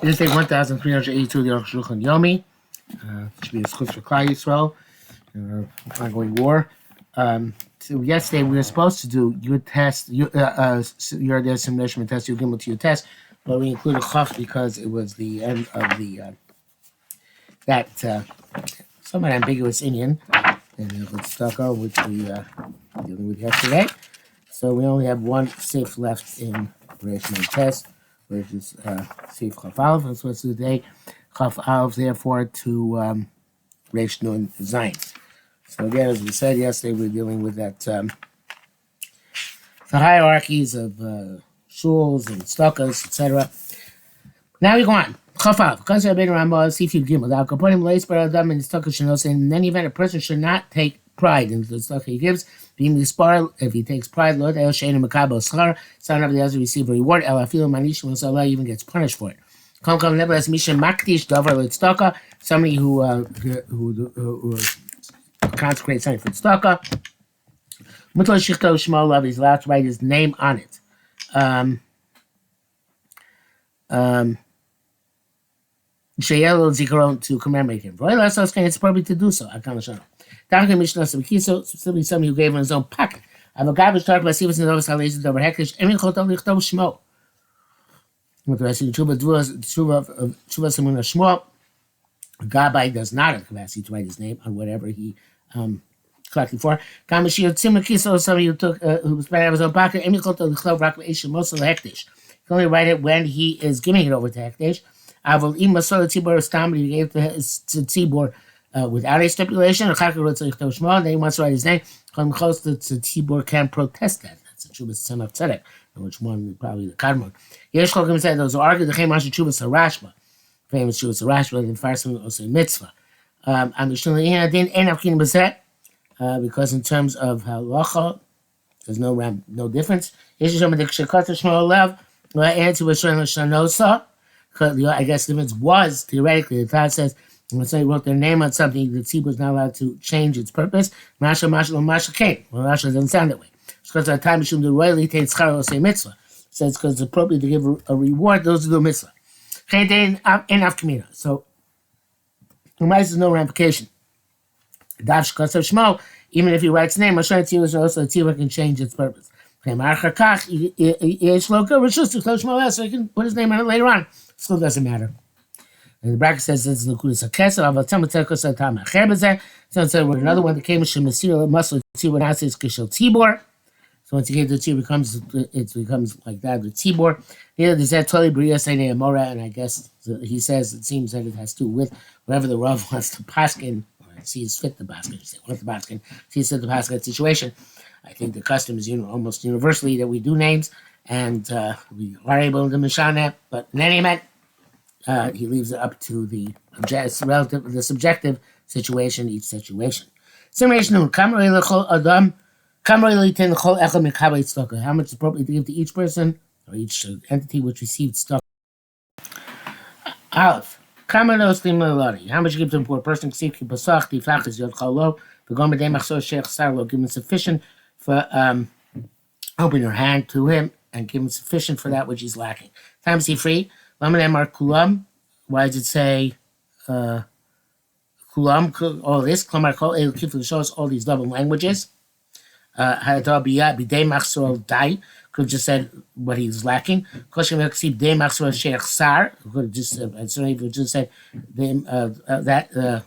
This is day 1382 of the Arukh HaShulchan Yomi. Should be a schutz for Klal Yisrael, ongoing war. So yesterday we were supposed to do your test, your simulation test, your gimel to your test, but we included chaf because it was the end of the that somewhat ambiguous Indian and stucco, which we dealing with yesterday. So we only have one safe left in operational test, which is safe chaf aleph. That's what's today. Chaf aleph, therefore, to Reish Nun Zayin. So again, as we said yesterday, we're dealing with that the hierarchies of shuls and stuccas, etc. Now we go on. Chaf aleph. Because Rabbeinu Rambam Sifid Gimel. Now, Kaponim Leis Bar Adam and Stucca Shenos. In any event, a person should not take pride in the stucca he gives. Being the spar, if he takes pride, Lord El Sheinu Makabo Schar, son of the other receive a reward. El Afilu Manish Masala even gets punished for it. Come nevertheless, Misha Makdish Davar Litstaka, somebody who consecrates something for tzedakah. Mutal Shichto Shmo Love, he's allowed to write his name on it. Sheyel Zikaron to commemorate him. Roy Lasos can it's probably to do so. Akamashana. Dr. Mishnah Sabikiso, specifically somebody who gave him his own pocket. I have a garbage talk about Sivas and Novus Halazes over Hekish, Emin Chotel Lichtov Shmo. With the rest of the Tshuva Simuna Shmo, Gabbai does not have the capacity to write his name on whatever he collected for. Kamashir Tzimnakiso, somebody who took who spent out of his own pocket, Emin Chotel Lichtov Rakam Eshim Mosel Hektish. He can only write it when he is giving it over to Hektish. Avol Im Masol Tzibor Stam, he gave it to Tzibor without a stipulation. Then he wants to write his name. Come close to Tzibor can protest that. That's the Tshuva Tzem of Tzedek, which one probably the Kadmon. Yesh Chokim said those who argue the Chem Asher Tshuva Sarashba, famous Tshuva Sarashba, and Farsim also Mitzvah. Because in terms of halacha, there's no difference. I guess the difference was, theoretically, the Torah says, when somebody wrote their name on something, the tzibur is not allowed to change its purpose. Masha came. Well, Masha doesn't sound that way. It's because at the time, Mishum the royally takes schar say mitzvah. So it's because it's appropriate to give a reward those who do mitzvah. So, there's no ramification. Even if he writes name, also the tzibur can change its purpose. So he can put his name on it later on. Still doesn't matter. And the bracket says it's the Kudas HaKesef. So it said another one that came from Masir Muscle Tzibor now says Kishel Tzibor. So once you get to Tzibor, it becomes like that with Tzibor. Here there's that Toli Bria Sene Amora, and I guess he says it seems that it has to do with whatever the Rav wants to paskin, or sees fit the basket. Wants the basket, sees fit the basket situation. I think the custom is almost universally that we do names, and we are able to mishana, but in any event, he leaves it up to the subjective situation, each situation. How much is appropriate to give to each person or each entity which received stuff? Aleph. How much you give to a poor person? Give him sufficient for open your hand to him and give him sufficient for that which he's lacking. Times he free. Kulam. Why does it say kulam? All this show us all these double languages. Could have just said what he's lacking. Could have just said that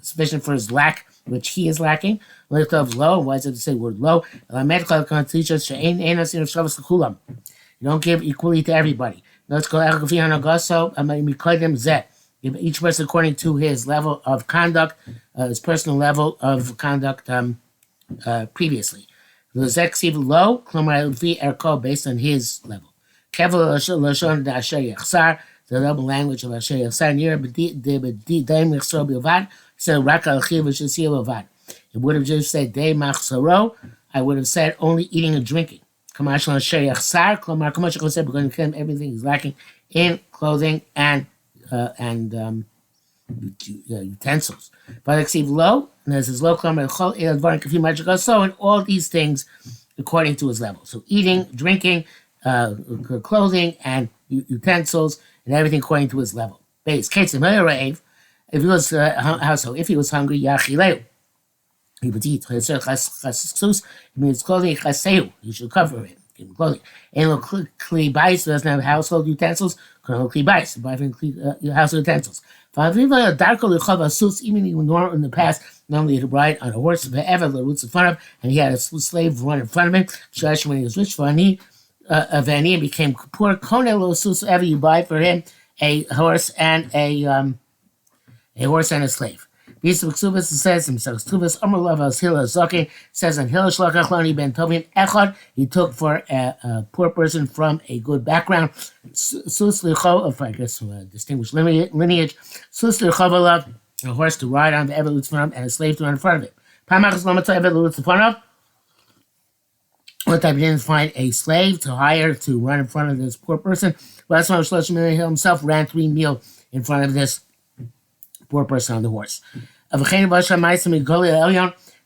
sufficient for his lack, which he is lacking. Low. Why does it say word low? You don't give equally to everybody. Let's go. Give each person according to his level of conduct, his personal level of conduct previously. Low, based on his level. The double language of Asher Yachsar near it would have just said Dei Machsaro. I would have said only eating and drinking. Because everything is lacking in clothing and utensils. But exceed low, and this is low, and all these things according to his level. So eating, drinking, clothing, and utensils, and everything according to his level. Base. If he was household, if he was hungry, yachileu. He would eat. It means clothing. You should cover him. Give him clothing. And kli bais doesn't have household utensils. Kli bais, buy him household utensils. Even in the past, normally he'd ride on a horse, forever the roots in front of him, and he had a slave run in front of him. When he was rich, Vani became poor. Ever you buy for him a horse and a slave. It says himself. Says on Hillel Shlachachloni ben Tovim Echad, he took for a poor person from a good background. Sus Licho, I guess distinguished lineage. Sus Licho, a horse to ride on, the ever loots from him, and a slave to run in front of it. Pamachas Lomata ever loots in front of. One time he didn't find a slave to hire to run in front of this poor person. Last one, Shloshim himself ran 3 meals in front of this poor person on the horse.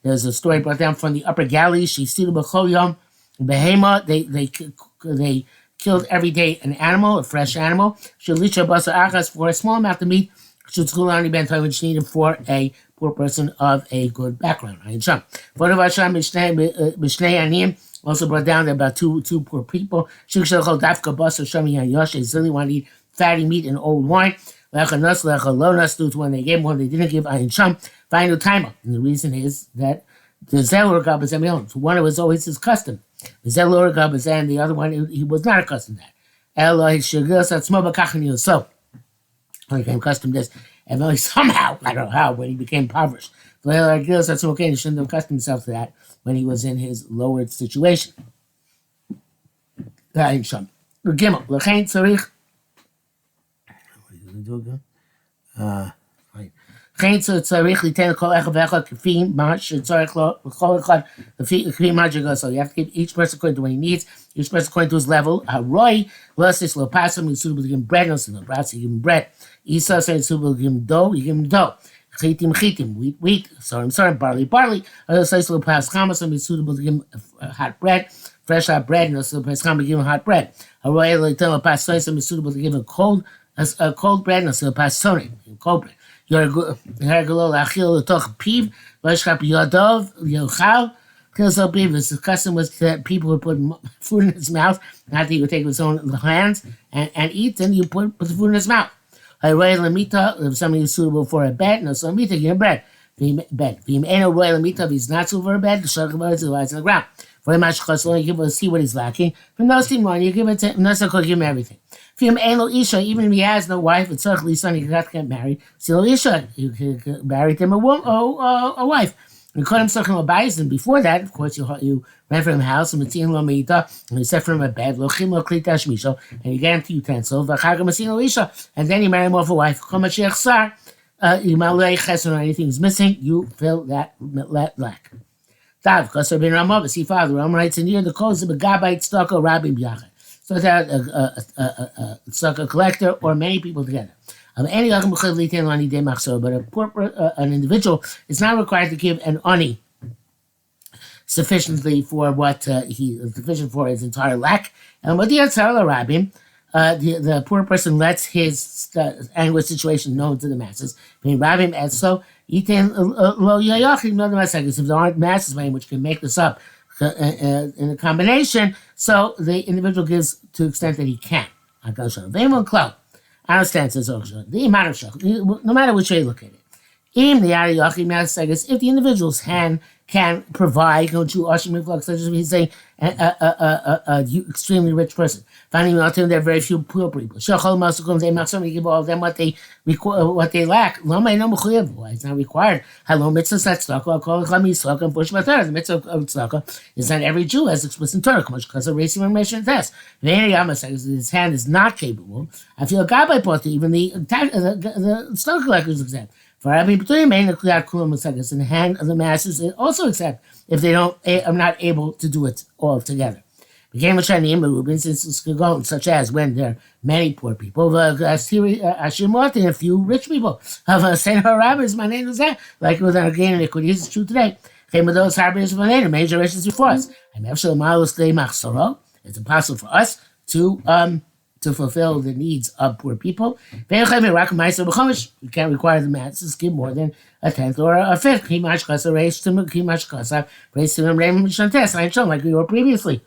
There's a story brought down from the upper galleys. She stood b'chol behema. They killed every day an animal, a fresh animal. Shalisha basa achas for a small amount of meat. Shutzkulani ben Toy, which needed for a poor person of a good background. Also brought down about two poor people. Shikshachol dafka basa shami yanyosh. They want to eat fatty meat and old wine. Lechanos lechalonus due to when they gave one they didn't give ayin sham. Final timer, and the reason is that the zelor gabazemion. One was always his custom. The zelor gabazem, and the other one he was not accustomed to that. Eloh shagil satzmo b'kachin so. He became accustomed to this, and then somehow I don't know how when he became impoverished. He shouldn't have accustomed himself to that when he was in his lowered situation. Ayin sham. Gimel lechein tzarich. Each person according to what he needs, each person according to his level. Roy, is suitable to give him bread, no suitable to give him bread. Isa says suitable to give him dough, you give him dough. Wheat, barley. Other says some is suitable to give him hot bread, fresh hot bread, no suitable to give him hot bread. Roy, some is suitable to give him cold bread, no suitable to cold bread. Your achil l'toch piv v'shchap yodov yochal kilso piv. The custom was that people would put food in his mouth. Not that he would take with his own hands and eat, then you put the food in his mouth. Roy lamita, if somebody is suitable for a bed, no so lamita, give him bread. V'im eno roy lamita, if he's not suitable for a bed, the shulchan lies on the ground. For him, you give him see what he's lacking. For no steam one, you give it to Nasako, give him everything. Even if he has no wife, it's certainly son, he got to get married. Still Isha, you can marry him a wife. You call him Sachem Abayis, and before that, of course, you rent from him a house, and you set for him a bed, and you get him to utensils, and then you marry him off a wife. Anything is missing, you fill that lack. Tav, because Rabbi Ramah, see father, Ramah writes in here, the cause of a Gabite Staka Rabbi B'yachad. So that it's like a collector or many people together. But a poor an individual is not required to give an ani sufficiently for what he is sufficient for his entire lack. And with the Atzar Rabbim, the poor person lets his anguish situation known to the masses. Rabbim and so if there aren't masses by him which can make this up in a combination, so the individual gives to the extent that he can. I understand, says Oksha. No matter which way you look at it. If the individual's hand can provide, go to Ashim Reflux, such as he's saying, a extremely rich person. Finding out there are very few poor people. They give all of them what they lack. Why it's not required. The mitzvah of tzedakah is that every Jew has explicit Torah, because of race information test. His hand is not capable. I feel a God by party, even the tzedakah collectors exempt. For having between in the hand of the masses, they also accept if they are not able to do it all together. Became a Shani Rubin, such as when there are many poor people, a few rich people. Of Saint Rabbis, my name is that, like with our gain iniquity, is true today. Came with those harbours of later, major races before us. It's impossible for us to to fulfill the needs of poor people. You can't require the masses to give more than a tenth or a fifth. Like we were previously.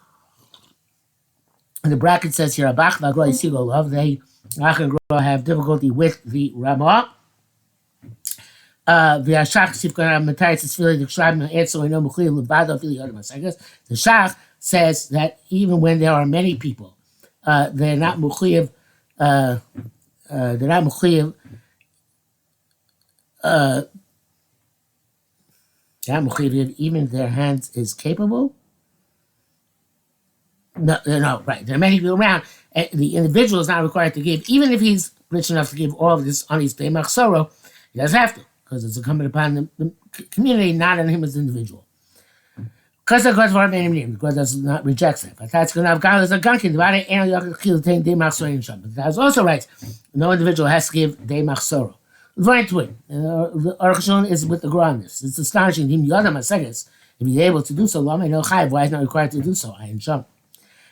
And the bracket says here, they have difficulty with the Ramah. The Shach says that even when there are many people, they're not mukhliv. They're not mukhliv. Even their hands is capable. No, right. There are many people around. The individual is not required to give, even if he's rich enough to give all of this on his day machsoro. He doesn't have to, because it's incumbent upon the community, not on him as an individual. Because God does not reject it. But that's going to have God as a gunkin. But that's also right. No individual has to give day machsoro. Right to it. The Arukh HaShulchan is with the Gra on this. It's astonishing. If he's able to do so, why is he not required to do so? I am sure.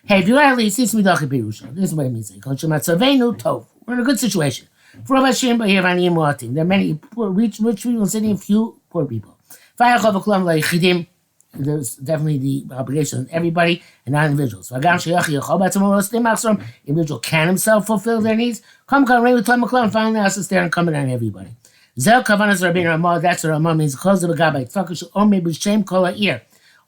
Hey, if you at least this is what it means. We're in a good situation. There are many rich people sitting, a few poor people. There's definitely the obligation of everybody and not individuals. Individual can himself fulfill their needs. Finally, has to stare incumbent on everybody. That's what Ramah means. Close the Gabbai.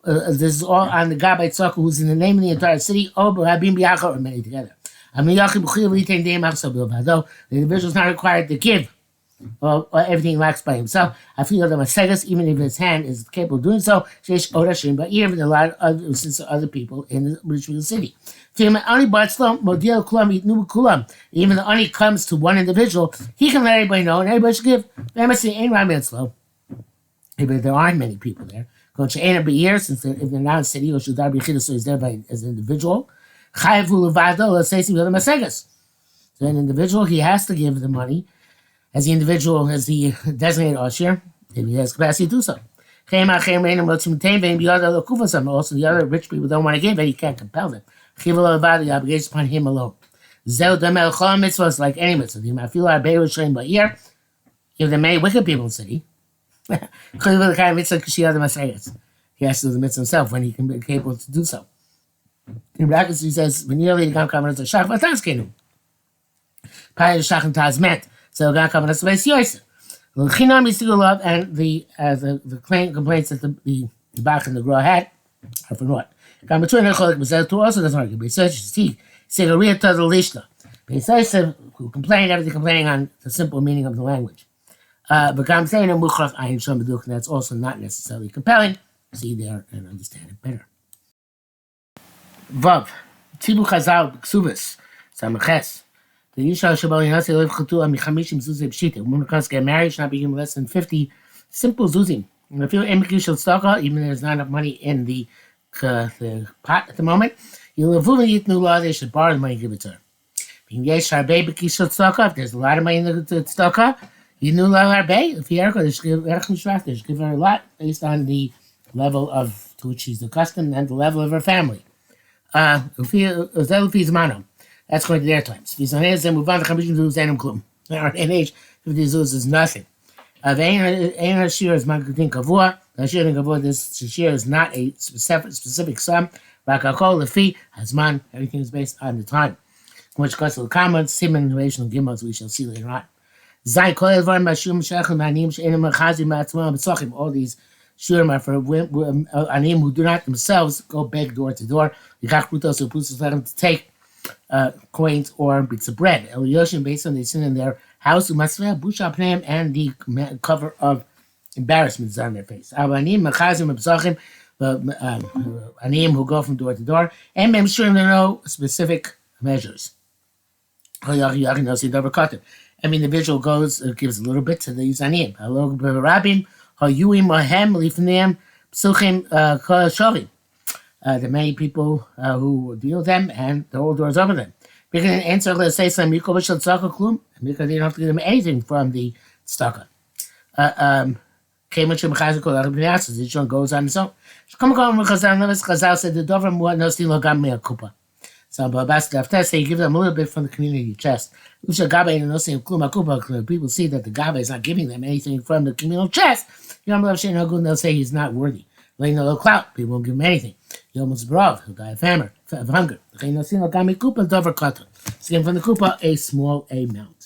This is all on the Gabbai Tzaka, who's in the name of the entire city, or many together. Though the individual is not required to give everything he lacks by himself. I feel that Masegas, even if his hand is capable of doing so, but even a lot of other people in the rich city. Even the ani comes to one individual, he can let everybody know, and everybody should give. But there aren't many people there. Since if they're not in a city, or so he's there as an individual. So an individual, he has to give the money as the individual, as the designated usher, if he has capacity to do so. Also, the other rich people don't want to give, but he can't compel them. The obligation upon him alone. Mitzvahs like any mitzvah. If there are many wicked people in the city, he has to do the mitzvah himself when he can be capable to do so. In brackets, he says, "When you're leading Gam as a shach, but that's kenu. Pay the shach and taz meant. So Gam as a base yoyser. L'chinam yisigu love, and the complaints that the Bach and the Gra had are for naught. Gam between the cholik b'zel too also doesn't argue. Beisoy see segaria to the lishna. Beisoy who complained, everything complaining on the simple meaning of the language. But Gam saying a muchrach ayin shom beduk, and that's also not necessarily compelling. See there and understand it better. Vav, Tzibu Chazal Ksubis, Samaches. The Yisha Shabal Yanasi live Chatua Michamishim Zuzim Pshita. A woman comes to get married, should not be given less than 50 simple Zuzim. And if you're Emikishal Staka, even there's not enough money in the pot at the moment, you'll have eat new law, they should borrow the money and give it to her. Yesh Harbe Bekishal Staka, if there's a lot of money in the Staka, you knew law Harbe, if you they should give they should give her a lot based on the level of to which she's accustomed and the level of her family. That's going to their times. They are in age, 50 zuz is nothing. This share is not a specific sum. Everything is based on the time. Which goes to the comments, Simon, relational gimmels, we shall see later on. All these shurim are for anim who do not themselves go beg door to door. Let them to take coins or bits of bread. Eliyoshin, based on they sin in their house, who must have busha pneim and the cover of embarrassment is on their face. Anim who go from door to door, and I'm sure there are no specific measures. Every individual goes gives a little bit to these anim. The many people who deal with them and the whole doors over them. We can answer, let's say, some because they don't have to give them anything from the tzedakah. Each one goes on its own. Chazal said the dover no steal gam mea kupa. So you give them a little bit from the community chest. People see that the Gabe is not giving them anything from the communal chest. They'll say he's not worthy. Clout. People won't give him anything. He'll die of hunger. So give from the kupa a small amount.